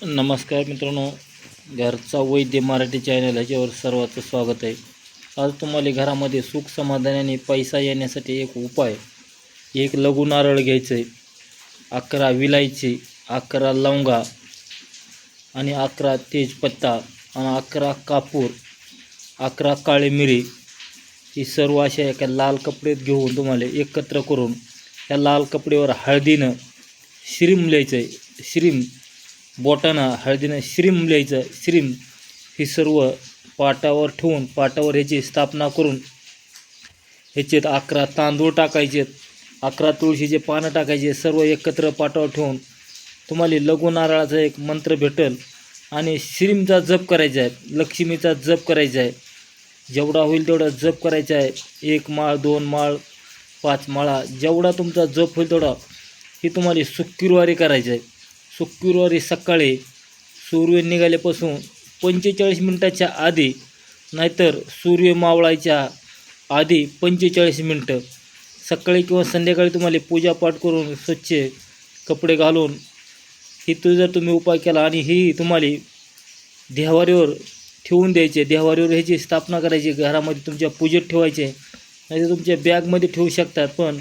नमस्कार मित्रांनो, घरचा वैद्य मराठी चॅनल ह्याच्यावर सर्वांचं स्वागत आहे. आज तुम्हाला घरामध्ये सुख समाधानाने पैसा येण्यासाठी एक उपाय, एक लघु नारळ घ्यायचं आहे, 11 विलायची, 11 लवंगा आणि 11 तेजपत्ता आणि 11 कापूर, 11 काळी मिरी, ही सर्व अशा एका लाल कपड्यात घेऊन तुम्हाला एकत्र करून त्या लाल कपड्यावर हळदीनं श्रीम लिहायचं आहे. श्रीम बोटानं हळदीनं श्रीम लिहायचं. श्रीम ही सर्व पाटावर ठेवून पाटावर ह्याची स्थापना करून ह्याच्यात 11 तांदूळ टाकायचे, 11 तुळशीचे पानं टाकायचे, सर्व एकत्र पाटावर ठेवून तुम्हाला लघु नारळाचा एक मंत्र भेटेल आणि श्रीमचा जप करायचा आहे, लक्ष्मीचा जप करायचा आहे. जेवढा होईल तेवढा जप करायचा आहे. 1 माळ, 2 माळ, 5 माळा, जेवढा तुमचा जप होईल तेवढा ही तुम्हाला शुक्रवारी करायचं आहे. शुक्रवारी सकाळी सूर्य निघाल्यापासून 45 मिनटाच्या आधी, नाहीतर सूर्य मावळायच्या आधी 45 मिनटं सकाळी किंवा संध्याकाळी तुम्हाला पूजापाठ करून स्वच्छ कपडे घालून ही जर तुम्ही उपाय केला आणि ही तुम्हाला देवाऱ्यावर ठेवून द्यायचे. देवाऱ्यावर ह्याची स्थापना करायची, घरामध्ये तुमच्या पूजेत ठेवायचे, नाहीतर तुमच्या बॅगमध्ये ठेवू शकतात. पण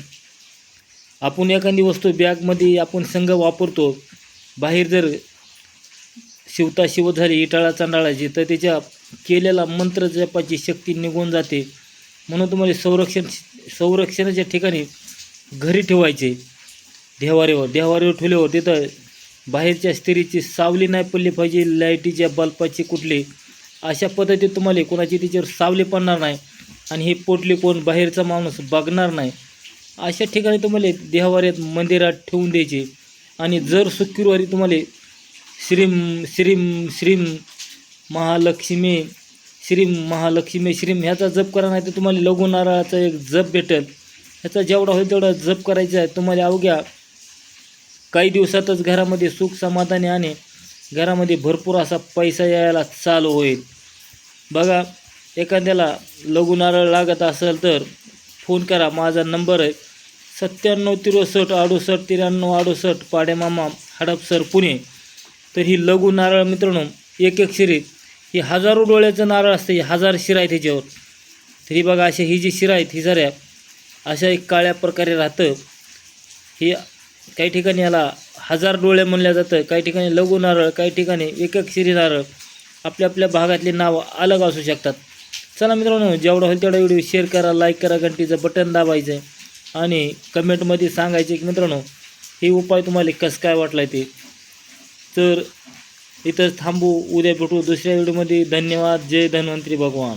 आपण एखादी वस्तू बॅगमध्ये आपण संघ वापरतो, बाहेर जर शिव झाली इटाळा चांडाळाची तर त्याच्या केलेला मंत्र जपाची शक्ती निघून जाते. म्हणून तुम्हाला संरक्षणाच्या ठिकाणी घरी ठेवायचे. देवाऱ्यावर ठेवल्यावर तिथं बाहेरच्या स्त्रीची सावली नाही पडली पाहिजे, लाईटीच्या बल्बाची कुठली, अशा पद्धतीत तुम्हाला कोणाची तिच्यावर सावली पडणार नाही आणि ही पोटली कोण बाहेरचा माणूस बघणार नाही. अशा ठिकाणी तुम्हाला देवाऱ्यात मंदिरात ठेवून द्यायचे. आणि जर शुक्रवारी तुम्हाला श्रीम महालक्ष्मी श्रीम ह्याचा जप करा, नाही तर तुम्हाला लघु नारळाचा एक जप भेटेल. ह्याचा जेवढा होईल तेवढा जप करायचा आहे. तुम्हाला अवघ्या काही दिवसातच घरामध्ये सुख समाधानी आणि घरामध्ये भरपूर असा पैसा यायला चालू होईल. बघा, एखाद्याला लघु नारळ लागत असेल तर फोन करा. माझा नंबर आहे 97 63 68 68, पाडेमामा, हडपसर, पुणे. तर ही लघु नारळ मित्रांनो, एक शिरी ही 1000 डोळ्याचं नारळ असतं. ही 1000 शिरा आहेत ह्याच्यावर. तरी बघा, अशा ही जी शिरा आहेत ही जऱ्या अशा एक काळ्या प्रकारे राहतं. ही काही ठिकाणी याला 1000 डोळे म्हणलं जातं, काही ठिकाणी लघु नारळ, काही ठिकाणी एक शिरी नारळ. आपल्या भागातले नाव अलग असू शकतात. चला मित्रांनो, जेवढा होईल तेवढा व्हिडिओ शेअर करा, लाईक करा, घंटीचं बटन दाबायचं आहे आणि कमेंटमध्ये सांगायचे की मित्रांनो हे उपाय तुम्हाला कसं काय वाटला ते. तर इथंच थांबू, उद्या भेटू दुसऱ्या व्हिडिओमध्ये. धन्यवाद. जय धन्वंतरी भगवान.